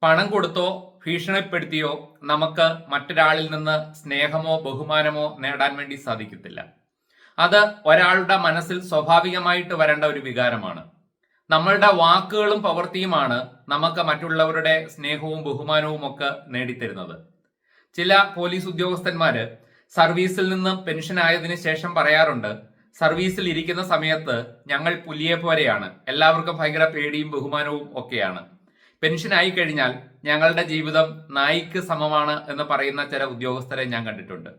പണം കൊടുത്തോ ഭീഷണിപ്പെടുത്തിയോ നമുക്ക് മറ്റൊരാളിൽ നിന്ന് സ്നേഹമോ ബഹുമാനമോ നേടാൻ വേണ്ടി സാധിക്കത്തില്ല. അത് ഒരാളുടെ മനസ്സിൽ സ്വാഭാവികമായിട്ട് വരേണ്ട ഒരു വികാരമാണ്. നമ്മളുടെ വാക്കുകളും പ്രവൃത്തിയുമാണ് നമുക്ക് മറ്റുള്ളവരുടെ സ്നേഹവും ബഹുമാനവും ഒക്കെ നേടിത്തരുന്നത്. ചില പോലീസ് ഉദ്യോഗസ്ഥന്മാര് സർവീസിൽ നിന്ന് പെൻഷൻ ആയതിനു ശേഷം പറയാറുണ്ട്, സർവീസിൽ ഇരിക്കുന്ന സമയത്ത് ഞങ്ങൾ പുലിയെ പോലെയാണ്, എല്ലാവർക്കും ഭയങ്കര പേടിയും ബഹുമാനവും ഒക്കെയാണ്. പെൻഷൻ ആയി കഴിഞ്ഞാൽ ഞങ്ങളുടെ ജീവിതം നായ്ക്ക് സമമാണ് എന്ന് പറയുന്ന ചില ഉദ്യോഗസ്ഥരെ ഞാൻ കണ്ടിട്ടുണ്ട്.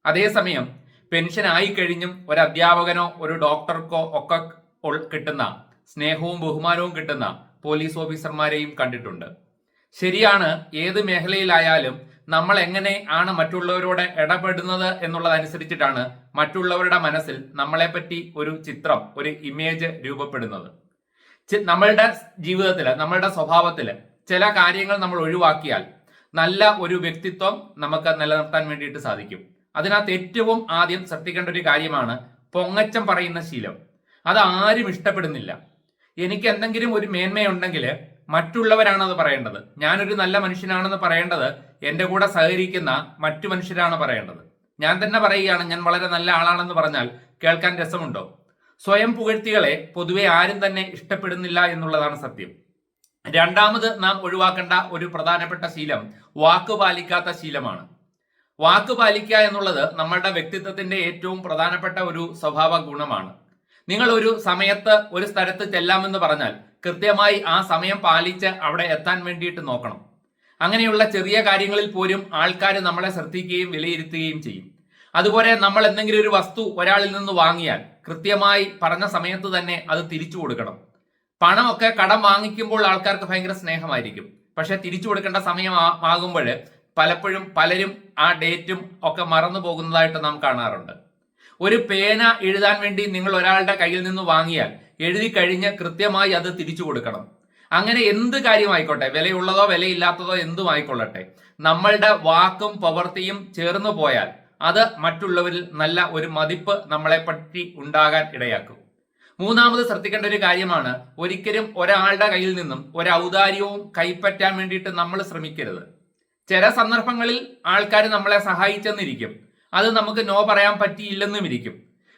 അതേസമയം പെൻഷൻ ആയി കഴിഞ്ഞും ഒരു അധ്യാപകനോ ഒരു ഡോക്ടർക്കോ ഒക്കെ കിട്ടുന്ന സ്നേഹവും ബഹുമാനവും കിട്ടുന്ന പോലീസ് ഓഫീസർമാരെയും കണ്ടിട്ടുണ്ട്. ശരിയാണ്, ഏത് മേഖലയിലായാലും നമ്മൾ എങ്ങനെ ആണ് മറ്റുള്ളവരോട് ഇടപെടുന്നത് എന്നുള്ളതനുസരിച്ചിട്ടാണ് മറ്റുള്ളവരുടെ മനസ്സിൽ നമ്മളെപ്പറ്റി ഒരു ചിത്രം, ഒരു ഇമേജ് രൂപപ്പെടുന്നത്. നമ്മളുടെ ജീവിതത്തിൽ, നമ്മളുടെ സ്വഭാവത്തിൽ ചില കാര്യങ്ങൾ നമ്മൾ ഒഴിവാക്കിയാൽ നല്ല ഒരു വ്യക്തിത്വം നമുക്ക് നിലനിർത്താൻ വേണ്ടിയിട്ട് സാധിക്കും. അതിനകത്ത് ഏറ്റവും ആദ്യം ശ്രദ്ധിക്കേണ്ട ഒരു കാര്യമാണ് പൊങ്ങച്ചം പറയുന്ന ശീലം. അത് ആരും ഇഷ്ടപ്പെടുന്നില്ല. എനിക്ക് എന്തെങ്കിലും ഒരു മേന്മയുണ്ടെങ്കിൽ മറ്റുള്ളവരാണ് അത് പറയേണ്ടത്. ഞാനൊരു നല്ല മനുഷ്യനാണെന്ന് പറയേണ്ടത് എൻ്റെ കൂടെ സഹകരിക്കുന്ന മറ്റു മനുഷ്യരാണ് പറയേണ്ടത്. ഞാൻ തന്നെ പറയുകയാണ് ഞാൻ വളരെ നല്ല ആളാണെന്ന് പറഞ്ഞാൽ കേൾക്കാൻ രസമുണ്ടോ? സ്വയം പുകഴ്ത്തികളെ പൊതുവെ ആരും തന്നെ ഇഷ്ടപ്പെടുന്നില്ല എന്നുള്ളതാണ് സത്യം. രണ്ടാമത് നാം ഒഴിവാക്കേണ്ട ഒരു പ്രധാനപ്പെട്ട ശീലം വാക്ക് പാലിക്കാത്ത ശീലമാണ്. വാക്ക് പാലിക്കുക എന്നുള്ളത് നമ്മളുടെ വ്യക്തിത്വത്തിന്റെ ഏറ്റവും പ്രധാനപ്പെട്ട ഒരു സ്വഭാവ ഗുണമാണ്. നിങ്ങൾ ഒരു സമയത്ത് ഒരു സ്ഥലത്ത് ചെല്ലാമെന്ന് പറഞ്ഞാൽ കൃത്യമായി ആ സമയം പാലിച്ച് അവിടെ എത്താൻ വേണ്ടിയിട്ട് നോക്കണം. അങ്ങനെയുള്ള ചെറിയ കാര്യങ്ങളിൽ പോലും ആൾക്കാർ നമ്മളെ ശ്രദ്ധിക്കുകയും വിലയിരുത്തുകയും ചെയ്യും. അതുപോലെ നമ്മൾ എന്തെങ്കിലും ഒരു വസ്തു ഒരാളിൽ നിന്ന് വാങ്ങിയാൽ കൃത്യമായി പറഞ്ഞ സമയത്ത് തന്നെ അത് തിരിച്ചു കൊടുക്കണം. പണമൊക്കെ കടം വാങ്ങിക്കുമ്പോൾ ആൾക്കാർക്ക് ഭയങ്കര സ്നേഹമായിരിക്കും. പക്ഷെ തിരിച്ചു കൊടുക്കേണ്ട സമയം ആകുമ്പോൾ പലപ്പോഴും പലരും ആ ഡേറ്റും ഒക്കെ മറന്നു പോകുന്നതായിട്ട് നാം കാണാറുണ്ട്. ഒരു പേന എഴുതാൻ വേണ്ടി നിങ്ങൾ ഒരാളുടെ കയ്യിൽ നിന്ന് വാങ്ങിയാൽ എഴുതി കഴിഞ്ഞ് കൃത്യമായി അത് തിരിച്ചു കൊടുക്കണം. അങ്ങനെ എന്ത് കാര്യമായിക്കോട്ടെ, വിലയുള്ളതോ വിലയില്ലാത്തതോ എന്തും ആയിക്കൊള്ളട്ടെ, നമ്മളുടെ വാക്കും പ്രവൃത്തിയും ചേർന്നു പോയാൽ അത് മറ്റുള്ളവരിൽ നല്ല ഒരു മതിപ്പ് നമ്മളെ പറ്റി ഉണ്ടാകാൻ ഇടയാക്കും. മൂന്നാമത് ശ്രദ്ധിക്കേണ്ട ഒരു കാര്യമാണ്, ഒരിക്കലും ഒരാളുടെ കയ്യിൽ നിന്നും ഒരു ഔദാര്യവും കൈപ്പറ്റാൻ വേണ്ടിയിട്ട് നമ്മൾ ശ്രമിക്കരുത്. ചില സന്ദർഭങ്ങളിൽ ആൾക്കാർ നമ്മളെ സഹായിച്ചെന്നിരിക്കും, അത് നമുക്ക് നോ പറയാൻ പറ്റിയില്ലെന്നും ഇരിക്കും.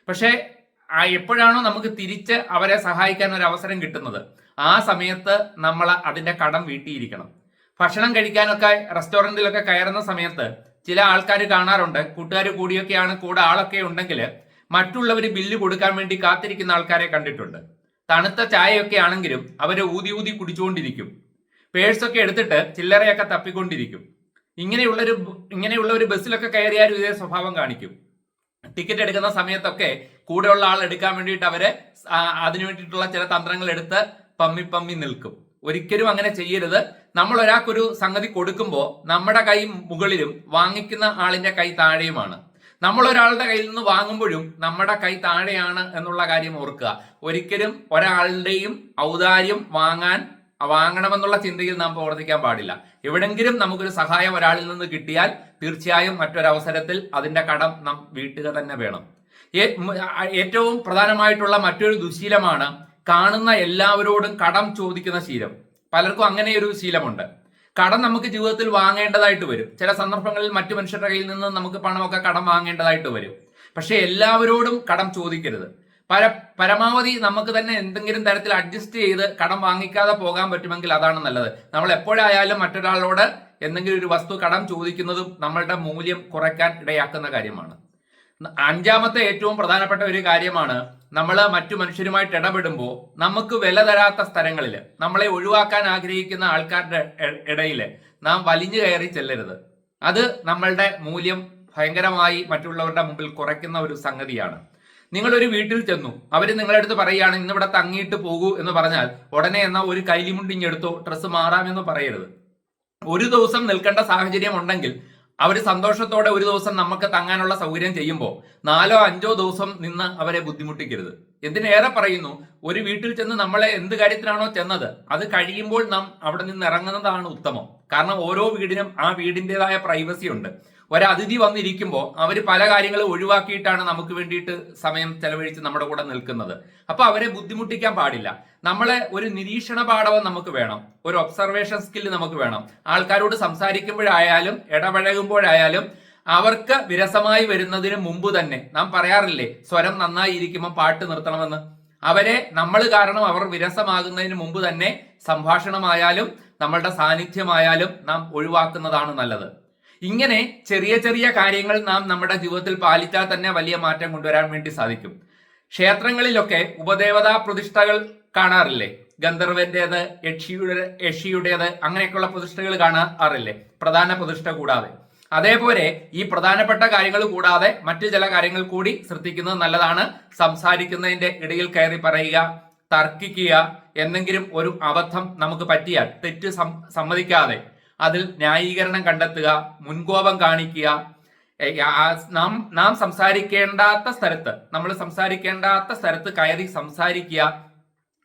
പക്ഷേ എപ്പോഴാണോ നമുക്ക് തിരിച്ച് അവരെ സഹായിക്കാൻ ഒരു അവസരം കിട്ടുന്നത്, ആ സമയത്ത് നമ്മൾ അതിന്റെ കടം വീട്ടിയിരിക്കണം. ഭക്ഷണം കഴിക്കാനൊക്കെ റെസ്റ്റോറൻറ്റിലൊക്കെ കയറുന്ന സമയത്ത് ചില ആൾക്കാർ കാണാറുണ്ട്, കൂട്ടുകാർ കൂടിയൊക്കെയാണ്, കൂടെ ആളൊക്കെ ഉണ്ടെങ്കിൽ മറ്റുള്ളവർ ബില്ല് കൊടുക്കാൻ വേണ്ടി കാത്തിരിക്കുന്ന ആൾക്കാരെ കണ്ടിട്ടുണ്ട്. തണുത്ത ചായയൊക്കെ ആണെങ്കിലും അവര് ഊതി ഊതി കുടിച്ചുകൊണ്ടിരിക്കും. പേഴ്സൊക്കെ എടുത്തിട്ട് ചില്ലറയൊക്കെ തപ്പിക്കൊണ്ടിരിക്കും. ഇങ്ങനെയുള്ള ഒരു ബസ്സിലൊക്കെ കയറിയാലും ഇതേ സ്വഭാവം കാണിക്കും. ടിക്കറ്റ് എടുക്കുന്ന സമയത്തൊക്കെ കൂടെയുള്ള ആൾ എടുക്കാൻ വേണ്ടിയിട്ട് അവര് അതിനു വേണ്ടിയിട്ടുള്ള ചില തന്ത്രങ്ങൾ എടുത്ത് പമ്മി നിൽക്കും. ഒരിക്കലും അങ്ങനെ ചെയ്യരുത്. നമ്മൾ ഒരാൾക്കൊരു സംഗതി കൊടുക്കുമ്പോൾ നമ്മുടെ കൈ മുകളിലും വാങ്ങിക്കുന്ന ആളിന്റെ കൈ താഴെയുമാണ്. നമ്മൾ ഒരാളുടെ കയ്യിൽ നിന്ന് വാങ്ങുമ്പോഴും നമ്മുടെ കൈ താഴെയാണ് എന്നുള്ള കാര്യം ഓർക്കുക. ഒരിക്കലും ഒരാളുടെയും ഔദാര്യം വാങ്ങണമെന്നുള്ള ചിന്തയിൽ നാം പ്രവർത്തിക്കാൻ പാടില്ല. എവിടെങ്കിലും നമുക്കൊരു സഹായം ഒരാളിൽ നിന്ന് കിട്ടിയാൽ തീർച്ചയായും മറ്റൊരവസരത്തിൽ അതിന്റെ കടം നാം വീട്ടുക തന്നെ വേണം. ഏറ്റവും പ്രധാനമായിട്ടുള്ള മറ്റൊരു ദുശീലമാണ് കാണുന്ന എല്ലാവരോടും കടം ചോദിക്കുന്ന ശീലം. പലർക്കും അങ്ങനെ ഒരു ശീലമുണ്ട്. കടം നമുക്ക് ജീവിതത്തിൽ വാങ്ങേണ്ടതായിട്ട് വരും. ചില സന്ദർഭങ്ങളിൽ മറ്റു മനുഷ്യരുടെ കയ്യിൽ നിന്ന് നമുക്ക് പണമൊക്കെ കടം വാങ്ങേണ്ടതായിട്ട് വരും. പക്ഷെ എല്ലാവരോടും കടം ചോദിക്കരുത്. പരമാവധി നമുക്ക് തന്നെ എന്തെങ്കിലും തരത്തിൽ അഡ്ജസ്റ്റ് ചെയ്ത് കടം വാങ്ങിക്കാതെ പോകാൻ പറ്റുമെങ്കിൽ അതാണ് നല്ലത്. നമ്മൾ എപ്പോഴായാലും മറ്റൊരാളോട് എന്തെങ്കിലും ഒരു വസ്തു കടം ചോദിക്കുന്നതും നമ്മളുടെ മൂല്യം കുറയ്ക്കാൻ ഇടയാക്കുന്ന കാര്യമാണ്. അഞ്ചാമത്തെ ഏറ്റവും പ്രധാനപ്പെട്ട ഒരു കാര്യമാണ്, നമ്മൾ മറ്റു മനുഷ്യരുമായിട്ട് ഇടപെടുമ്പോൾ നമുക്ക് വില തരാത്ത സ്ഥലങ്ങളിൽ, നമ്മളെ ഒഴിവാക്കാൻ ആഗ്രഹിക്കുന്ന ആൾക്കാരുടെ ഇടയിൽ നാം വലിഞ്ഞു കയറി ചെല്ലരുത്. അത് നമ്മളുടെ മൂല്യം ഭയങ്കരമായി മറ്റുള്ളവരുടെ മുമ്പിൽ കുറയ്ക്കുന്ന ഒരു സംഗതിയാണ്. നിങ്ങളൊരു വീട്ടിൽ ചെന്നു, അവര് നിങ്ങളുടെ അടുത്ത് പറയുകയാണ് ഇന്നിവിടെ തങ്ങിയിട്ട് പോകൂ എന്ന് പറഞ്ഞാൽ ഉടനെ എന്നാ ഒരു കൈലിമുണ്ടിഞ്ഞെടുത്തോ ഡ്രസ്സ് മാറാമെന്ന് പറയരുത്. ഒരു ദിവസം നിൽക്കേണ്ട സാഹചര്യം ഉണ്ടെങ്കിൽ അവർ സന്തോഷത്തോടെ ഒരു ദിവസം നമുക്ക് തങ്ങാനുള്ള സൗകര്യം ചെയ്യുമ്പോൾ 4 or 5 ദിവസം നിന്ന് അവരെ ബുദ്ധിമുട്ടിക്കരുത്. എന്തിനേറെ പറയുന്നു, ഒരു വീട്ടിൽ ചെന്ന് നമ്മളെ എന്ത് കാര്യത്തിനാണോ ചെന്നത് അത് കഴിയുമ്പോൾ നാം അവിടെ നിന്ന് ഇറങ്ങുന്നതാണ് ഉത്തമം. കാരണം ഓരോ വീടിനും ആ വീടിൻ്റെതായ പ്രൈവസി ഉണ്ട്. ഒരതിഥി വന്നിരിക്കുമ്പോൾ അവർ പല കാര്യങ്ങളും ഒഴിവാക്കിയിട്ടാണ് നമുക്ക് വേണ്ടിയിട്ട് സമയം ചെലവഴിച്ച് നമ്മുടെ കൂടെ നിൽക്കുന്നത്. അപ്പൊ അവരെ ബുദ്ധിമുട്ടിക്കാൻ പാടില്ല. നമ്മളെ ഒരു നിരീക്ഷണ പാഠവും നമുക്ക് വേണം, ഒരു ഒബ്സർവേഷൻ സ്കില്ല് നമുക്ക് വേണം. ആൾക്കാരോട് സംസാരിക്കുമ്പോഴായാലും ഇടപഴകുമ്പോഴായാലും അവർക്ക് വിരസമായി വരുന്നതിന് മുമ്പ് തന്നെ നാം പറയാറില്ലേ, സ്വരം നന്നായി ഇരിക്കുമ്പോൾ പാട്ട് നിർത്തണമെന്ന്. അവരെ നമ്മൾ കാരണം അവർ വിരസമാകുന്നതിന് മുമ്പ് തന്നെ സംഭാഷണമായാലും നമ്മളുടെ സാന്നിധ്യമായാലും നാം ഒഴിവാക്കുന്നതാണ് നല്ലത്. ഇങ്ങനെ ചെറിയ ചെറിയ കാര്യങ്ങൾ നാം നമ്മുടെ ജീവിതത്തിൽ പാലിച്ചാൽ തന്നെ വലിയ മാറ്റം കൊണ്ടുവരാൻ വേണ്ടി സാധിക്കും. ക്ഷേത്രങ്ങളിലൊക്കെ ഉപദേവതാ പ്രതിഷ്ഠകൾ കാണാറില്ലേ? ഗന്ധർവന്റേത്, യക്ഷിയുടേത്, അങ്ങനെയൊക്കെയുള്ള പ്രതിഷ്ഠകൾ കാണാറില്ലേ, പ്രധാന പ്രതിഷ്ഠ കൂടാതെ. അതേപോലെ ഈ പ്രധാനപ്പെട്ട കാര്യങ്ങൾ കൂടാതെ മറ്റു ചില കാര്യങ്ങൾ കൂടി ശ്രദ്ധിക്കുന്നത് നല്ലതാണ്. സംസാരിക്കുന്നതിന്റെ ഇടയിൽ കയറി പറയുക, തർക്കിക്കുക, എന്തെങ്കിലും ഒരു അബദ്ധം നമുക്ക് പറ്റിയാൽ തെറ്റ് സമ്മതിക്കാതെ അതിൽ ന്യായീകരണം കണ്ടെത്തുക, മുൻകോപം കാണിക്കുക, നാം സംസാരിക്കേണ്ടാത്ത സ്ഥലത്ത്, നമ്മൾ സംസാരിക്കേണ്ടാത്ത സ്ഥലത്ത് കയറി സംസാരിക്കുക,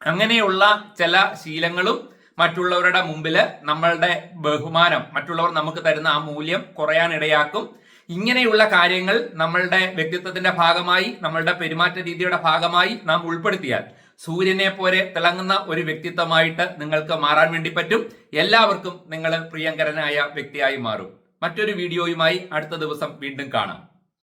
അങ്ങനെയുള്ള ചില ശീലങ്ങളും മറ്റുള്ളവരുടെ മുമ്പിൽ നമ്മളുടെ ബഹുമാനം, മറ്റുള്ളവർ നമുക്ക് തരുന്ന ആ മൂല്യം കുറയാൻ ഇടയാക്കും. ഇങ്ങനെയുള്ള കാര്യങ്ങൾ നമ്മളുടെ വ്യക്തിത്വത്തിന്റെ ഭാഗമായി, നമ്മളുടെ പെരുമാറ്റ രീതിയുടെ ഭാഗമായി നാം ഉൾപ്പെടുത്തിയാൽ സൂര്യനെ പോലെ തിളങ്ങുന്ന ഒരു വ്യക്തിത്വമായിട്ട് നിങ്ങൾക്ക് മാറാൻ വേണ്ടി പറ്റും. എല്ലാവർക്കും നിങ്ങൾ പ്രിയങ്കരനായ വ്യക്തിയായി മാറും. മറ്റൊരു വീഡിയോയുമായി അടുത്ത ദിവസം വീണ്ടും കാണാം.